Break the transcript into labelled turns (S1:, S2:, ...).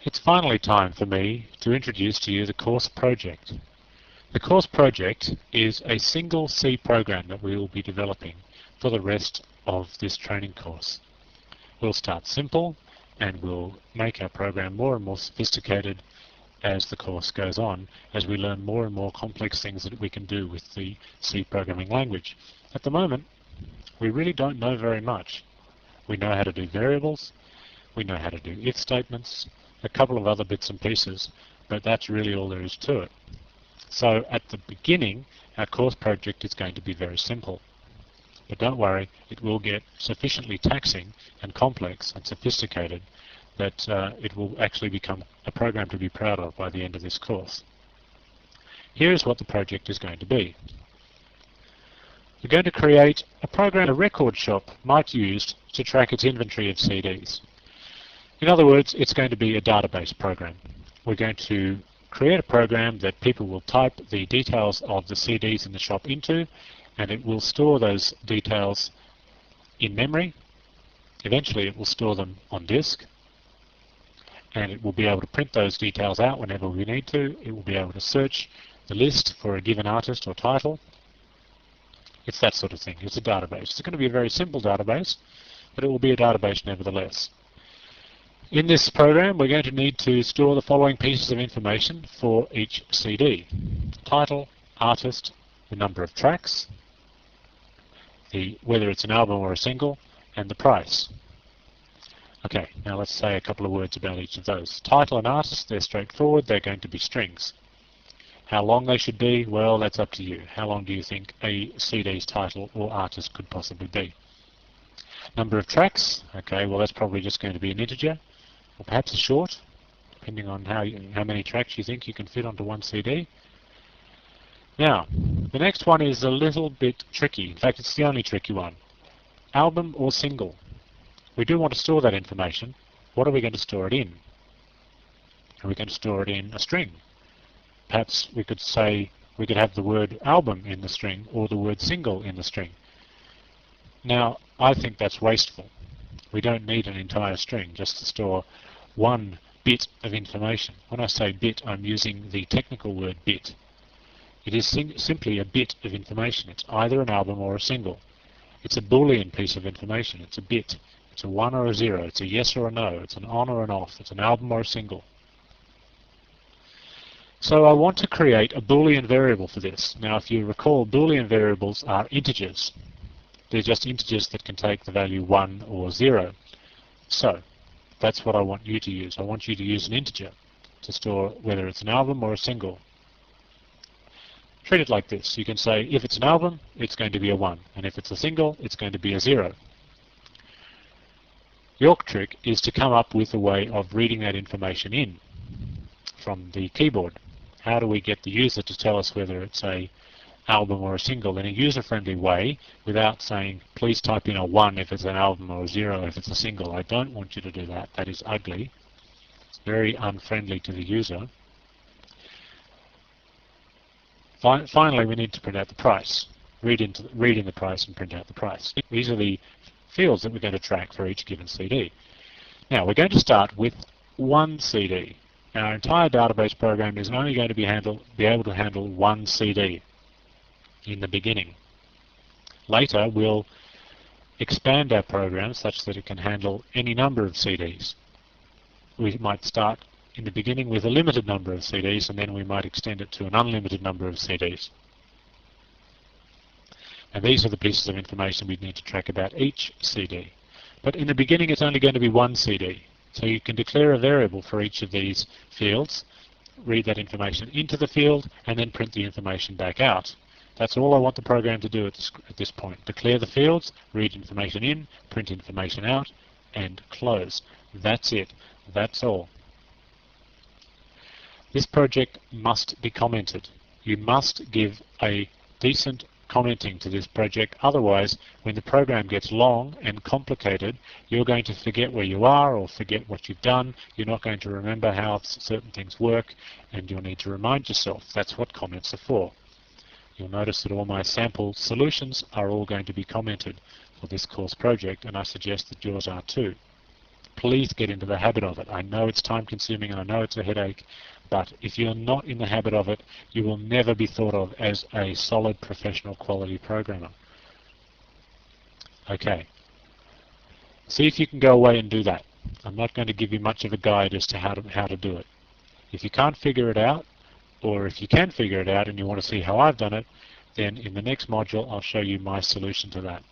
S1: It's finally time for me to introduce to you the course project. The course project is a single C program that we will be developing for the rest of this training course. We'll start simple and we'll make our program more and more sophisticated as the course goes on, as we learn more and more complex things that we can do with the C programming language. At the moment, we really don't know very much. We know how to do variables, we know how to do if statements, a couple of other bits and pieces, but that's really all there is to it. So at the beginning, our course project is going to be very simple. But don't worry, it will get sufficiently taxing and complex and sophisticated that it will actually become a program to be proud of by the end of this course. Here's what the project is going to be. We're going to create a program a record shop might use to track its inventory of CDs. In other words, it's going to be a database program. We're going to create a program that people will type the details of the CDs in the shop into, and it will store those details in memory. Eventually it will store them on disk, and it will be able to print those details out whenever we need to. It will be able to search the list for a given artist or title. It's that sort of thing. It's a database. It's going to be a very simple database, but it will be a database nevertheless. In this program, we're going to need to store the following pieces of information for each CD. Title, artist, the number of tracks, whether it's an album or a single, and the price. Okay, now let's say a couple of words about each of those. Title and artist, they're straightforward. They're going to be strings. How long they should be, well, that's up to you. How long do you think a CD's title or artist could possibly be? Number of tracks, okay, well that's probably just going to be an integer, or perhaps a short, depending on how many tracks you think you can fit onto one CD. Now, the next one is a little bit tricky. In fact, it's the only tricky one. Album or single. We do want to store that information. What are we going to store it in? Are we going to store it in a string? Perhaps we could say we could have the word album in the string or the word single in the string. Now, I think that's wasteful. We don't need an entire string just to store one bit of information. When I say bit, I'm using the technical word bit. It is simply a bit of information. It's either an album or a single. It's a Boolean piece of information. It's a bit. It's a 1 or a 0. It's a yes or a no. It's an on or an off. It's an album or a single. So I want to create a Boolean variable for this. Now, if you recall, Boolean variables are integers. They're just integers that can take the value 1 or 0. So that's what I want you to use. I want you to use an integer to store whether it's an album or a single. Treat it like this. You can say if it's an album, it's going to be a 1, and if it's a single, it's going to be a 0. Your trick is to come up with a way of reading that information in from the keyboard. How do we get the user to tell us whether it's a album or a single in a user-friendly way without saying, please type in a 1 if it's an album or a 0 if it's a single? I don't want you to do that. That is ugly. It's very unfriendly to the user. Finally, we need to print out the price. Read in the price and print out the price. These are the fields that we're going to track for each given CD. Now, we're going to start with one CD. Our entire database program is only going to be able to handle one CD in the beginning. Later, we'll expand our program such that it can handle any number of CDs. We might start in the beginning with a limited number of CDs, and then we might extend it to an unlimited number of CDs. And these are the pieces of information we need to track about each CD. But in the beginning, it's only going to be one CD. So you can declare a variable for each of these fields, read that information into the field, and then print the information back out. That's all I want the program to do at this point. Declare the fields, read information in, print information out, and close. That's it. That's all. This project must be commented. You must give a decent commenting to this project. Otherwise, when the program gets long and complicated, you're going to forget where you are or forget what you've done. You're not going to remember how certain things work, and you'll need to remind yourself. That's what comments are for. You'll notice that all my sample solutions are all going to be commented for this course project, and I suggest that yours are too. please get into the habit of it. I know it's time consuming and I know it's a headache, but if you're not in the habit of it, you will never be thought of as a solid professional quality programmer. Okay, see if you can go away and do that. I'm not going to give you much of a guide as to how to do it. If you can't figure it out, or if you can figure it out and you want to see how I've done it, then in the next module I'll show you my solution to that.